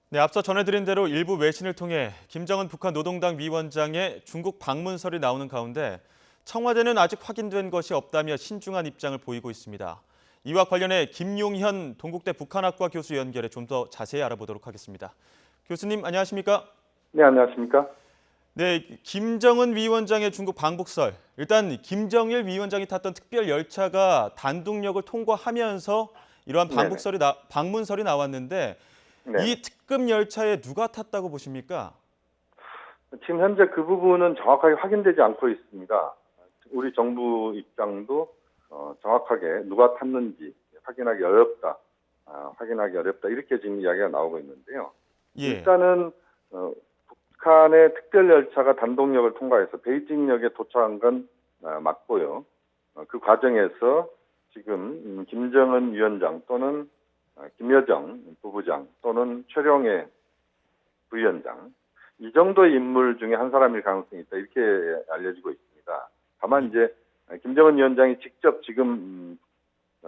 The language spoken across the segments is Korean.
네, 앞서 전해드린 대로 일부 외신을 통해 김정은 북한 노동당 위원장의 중국 방문설이 나오는 가운데 청와대는 아직 확인된 것이 없다며 신중한 입장을 보이고 있습니다. 이와 관련해 김용현 동국대 북한학과 교수 연결해 좀 더 자세히 알아보도록 하겠습니다. 교수님 안녕하십니까? 네, 안녕하십니까? 네, 김정은 위원장의 중국 방북설. 일단 김정일 위원장이 탔던 특별 열차가 단둥역을 통과하면서 이러한 네네. 방문설이 나왔는데 네네. 이 특급 열차에 누가 탔다고 보십니까? 지금 현재 그 부분은 정확하게 확인되지 않고 있습니다. 우리 정부 입장도 정확하게 누가 탔는지 확인하기 어렵다 이렇게 지금 이야기가 나오고 있는데요. 예, 일단은 북한의 특별 열차가 단동역을 통과해서 베이징역에 도착한 건 맞고요. 그 과정에서 지금 김정은 위원장 또는 김여정 부부장 또는 최룡해 부위원장 이 정도의 인물 중에 한 사람일 가능성이 있다 이렇게 알려지고 있습니다. 다만 이제 김정은 위원장이 직접 지금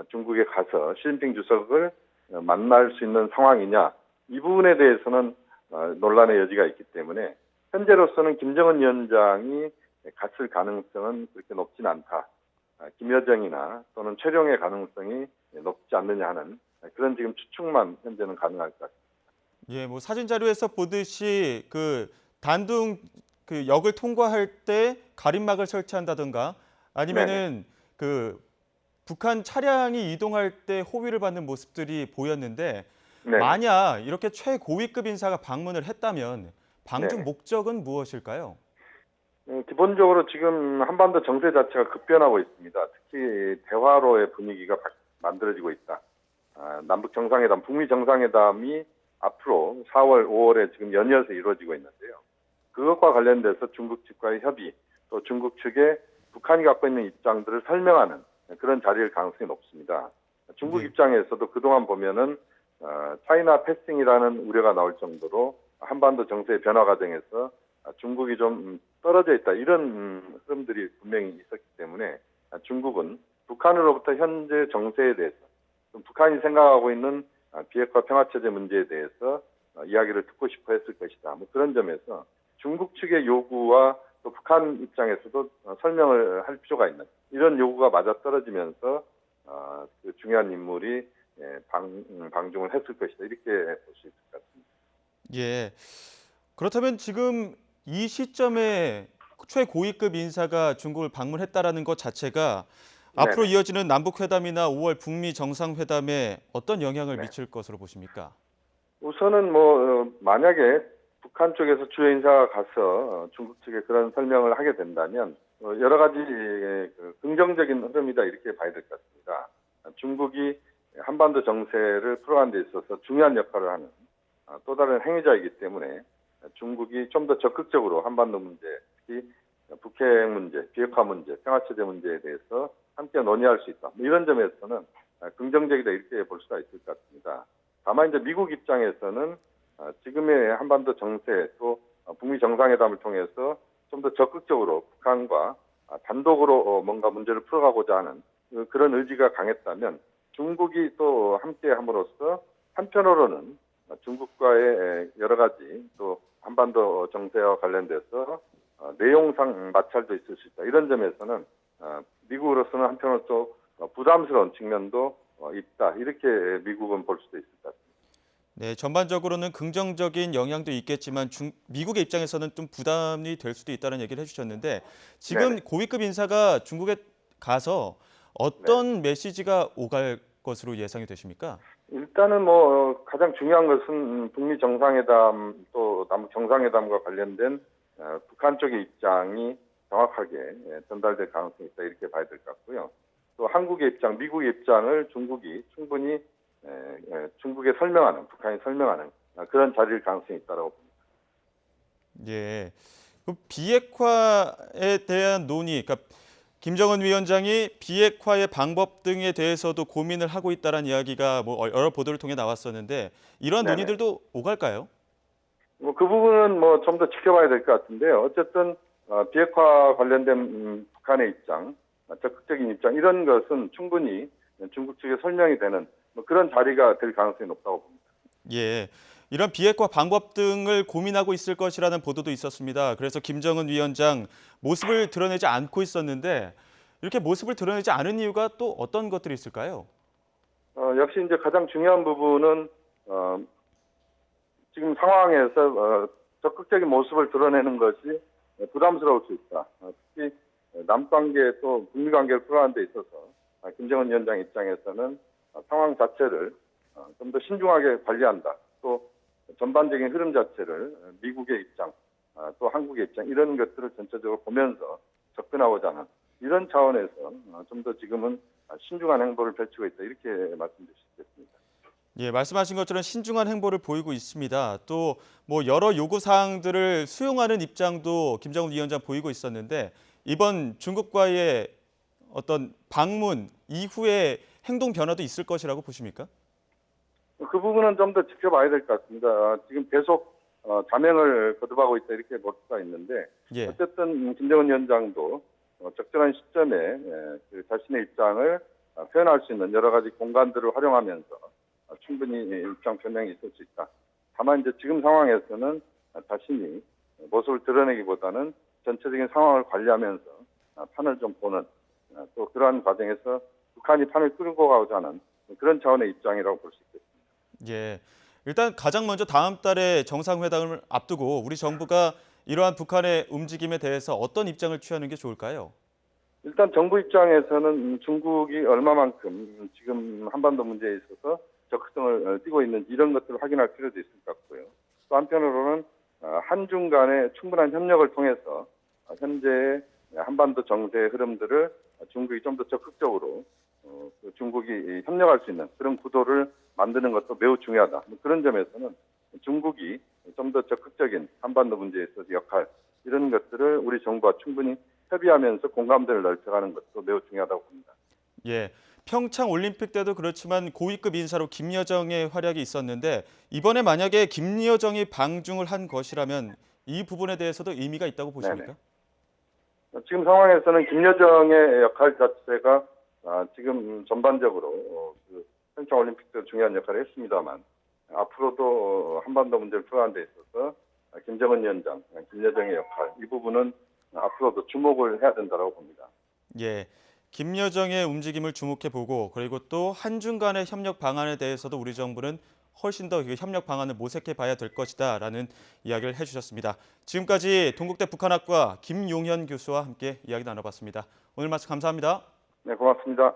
중국에 가서 시진핑 주석을 만날 수 있는 상황이냐 이 부분에 대해서는 논란의 여지가 있기 때문에 현재로서는 김정은 위원장이 갔을 가능성은 그렇게 높진 않다. 김여정이나 또는 최룡의 가능성이 높지 않느냐 하는 그런 지금 추측만 현재는 가능할 것 같습니다. 예, 뭐 사진 자료에서 보듯이 그 단둥 그 역을 통과할 때 가림막을 설치한다든가 네네. 아니면은 그 북한 차량이 이동할 때 호위를 받는 모습들이 보였는데 네네. 만약 이렇게 최고위급 인사가 방문을 했다면 방중 네네. 목적은 무엇일까요? 기본적으로 지금 한반도 정세 자체가 급변하고 있습니다. 특히 대화로의 분위기가 만들어지고 있다. 남북 정상회담, 북미 정상회담이 앞으로 4월, 5월에 지금 연이어서 이루어지고 있는데요. 그것과 관련돼서 중국 측과의 협의, 또 중국 측에 북한이 갖고 있는 입장들을 설명하는 그런 자리일 가능성이 높습니다. 중국 예. 입장에서도 그동안 보면은 차이나 패싱이라는 우려가 나올 정도로 한반도 정세의 변화 과정에서 중국이 좀 떨어져 있다 이런 흐름들이 분명히 있었기 때문에 중국은 북한으로부터 현재 정세에 대해서 북한이 생각하고 있는 비핵화 평화체제 문제에 대해서 이야기를 듣고 싶어 했을 것이다. 뭐 그런 점에서 중국 측의 요구와 또 북한 입장에서도 설명을 할 필요가 있는 이런 요구가 맞아떨어지면서 그 중요한 인물이 방중을 했을 것이다. 이렇게 볼 수 있을 것 같습니다. 예. 그렇다면 지금 이 시점에 최고위급 인사가 중국을 방문했다라는 것 자체가 앞으로 네네. 이어지는 남북 회담이나 5월 북미 정상회담에 어떤 영향을 네. 미칠 것으로 보십니까? 우선은 뭐 만약에 북한 쪽에서 주요 인사가 가서 중국 측에 그런 설명을 하게 된다면 여러 가지 그 긍정적인 흐름이다 이렇게 봐야 될 것 같습니다. 중국이 한반도 정세를 풀어가는 데 있어서 중요한 역할을 하는 또 다른 행위자이기 때문에 중국이 좀 더 적극적으로 한반도 문제, 특히 북핵 문제, 비핵화 문제, 평화체제 문제에 대해서 함께 논의할 수 있다. 뭐 이런 점에서는 긍정적이다 이렇게 볼 수가 있을 것 같습니다. 다만 이제 미국 입장에서는 지금의 한반도 정세 또 북미 정상회담을 통해서 좀 더 적극적으로 북한과 단독으로 뭔가 문제를 풀어가고자 하는 그런 의지가 강했다면 중국이 또 함께 함으로써 한편으로는 중국과의 여러 가지 또 한반도 정세와 관련돼서 내용상 마찰도 있을 수 있다. 이런 점에서는 미국으로서는 한편으로 또 부담스러운 측면도 있다. 이렇게 미국은 볼 수도 있을 것 같습니다. 네, 전반적으로는 긍정적인 영향도 있겠지만 미국의 입장에서는 좀 부담이 될 수도 있다는 얘기를 해주셨는데 지금 네네. 고위급 인사가 중국에 가서 네. 어떤 메시지가 오갈 것으로 예상이 되십니까? 일단은 뭐 가장 중요한 것은 북미 정상회담 또 남북 정상회담과 관련된 북한 쪽의 입장이 정확하게 전달될 가능성이 있다 이렇게 봐야 될 것 같고요. 또 한국의 입장, 미국의 입장을 중국이 충분히 중국에 설명하는, 북한이 설명하는 그런 자리일 가능성이 있다고 봅니다. 예. 그 비핵화에 대한 논의, 그러니까 김정은 위원장이 비핵화의 방법 등에 대해서도 고민을 하고 있다는 이야기가 뭐 여러 보도를 통해 나왔었는데 이런 네네. 논의들도 오갈까요? 뭐 그 부분은 뭐 좀 더 지켜봐야 될 것 같은데요. 어쨌든 비핵화 관련된 북한의 입장, 적극적인 입장 이런 것은 충분히 중국 측에 설명이 되는 뭐 그런 자리가 될 가능성이 높다고 봅니다. 예. 이런 비핵화 방법 등을 고민하고 있을 것이라는 보도도 있었습니다. 그래서 김정은 위원장 모습을 드러내지 않고 있었는데 이렇게 모습을 드러내지 않은 이유가 또 어떤 것들이 있을까요? 역시 이제 가장 중요한 부분은 지금 상황에서 적극적인 모습을 드러내는 것이 부담스러울 수 있다. 특히 남관계 또 북미 관계를 풀어가는 데 있어서 김정은 위원장 입장에서는 상황 자체를 좀 더 신중하게 관리한다. 또 전반적인 흐름 자체를 미국의 입장, 또 한국의 입장 이런 것들을 전체적으로 보면서 접근하고자 하는 이런 차원에서 좀 더 지금은 신중한 행보를 펼치고 있다. 이렇게 말씀드릴 수 있겠습니다. 예, 말씀하신 것처럼 신중한 행보를 보이고 있습니다. 또 뭐 여러 요구 사항들을 수용하는 입장도 김정은 위원장 보이고 있었는데 이번 중국과의 어떤 방문 이후에 행동 변화도 있을 것이라고 보십니까? 그 부분은 좀 더 지켜봐야 될 것 같습니다. 지금 계속 자명을 거듭하고 있다 이렇게 볼 수가 있는데 예. 어쨌든 김정은 위원장도 적절한 시점에 그 자신의 입장을 표현할 수 있는 여러 가지 공간들을 활용하면서 충분히 입장 표명이 있을 수 있다. 다만 이제 지금 상황에서는 자신이 모습을 드러내기보다는 전체적인 상황을 관리하면서 판을 좀 보는 또 그러한 과정에서 북한이 판을 끌고 가고자 하는 그런 차원의 입장이라고 볼 수 있겠습니다. 예. 일단 가장 먼저 다음 달에 정상회담을 앞두고 우리 정부가 이러한 북한의 움직임에 대해서 어떤 입장을 취하는 게 좋을까요? 일단 정부 입장에서는 중국이 얼마만큼 지금 한반도 문제에 있어서 적극성을 띠고 있는지 이런 것들을 확인할 필요도 있을 것 같고요. 또 한편으로는 한중 간의 충분한 협력을 통해서 현재 한반도 정세의 흐름들을 중국이 좀 더 적극적으로 중국이 협력할 수 있는 그런 구도를 만드는 것도 매우 중요하다. 그런 점에서는 중국이 좀 더 적극적인 한반도 문제에 있어서 역할 이런 것들을 우리 정부와 충분히 협의하면서 공감대를 넓혀가는 것도 매우 중요하다고 봅니다. 예. 평창 올림픽 때도 그렇지만 고위급 인사로 김여정의 활약이 있었는데 이번에 만약에 김여정이 방중을 한 것이라면 이 부분에 대해서도 의미가 있다고 보십니까? 지금 상황에서는 김여정의 역할 자체가 지금 전반적으로 그 평창 올림픽 때 중요한 역할을 했습니다만 앞으로도 한반도 문제를 풀어가는 데 있어서 김정은 위원장, 김여정의 역할 이 부분은 앞으로도 주목을 해야 된다고 봅니다. 예. 김여정의 움직임을 주목해 보고 그리고 또 한중 간의 협력 방안에 대해서도 우리 정부는 훨씬 더 협력 방안을 모색해 봐야 될 것이다라는 이야기를 해주셨습니다. 지금까지 동국대 북한학과 김용현 교수와 함께 이야기 나눠봤습니다. 오늘 말씀 감사합니다. 네, 고맙습니다.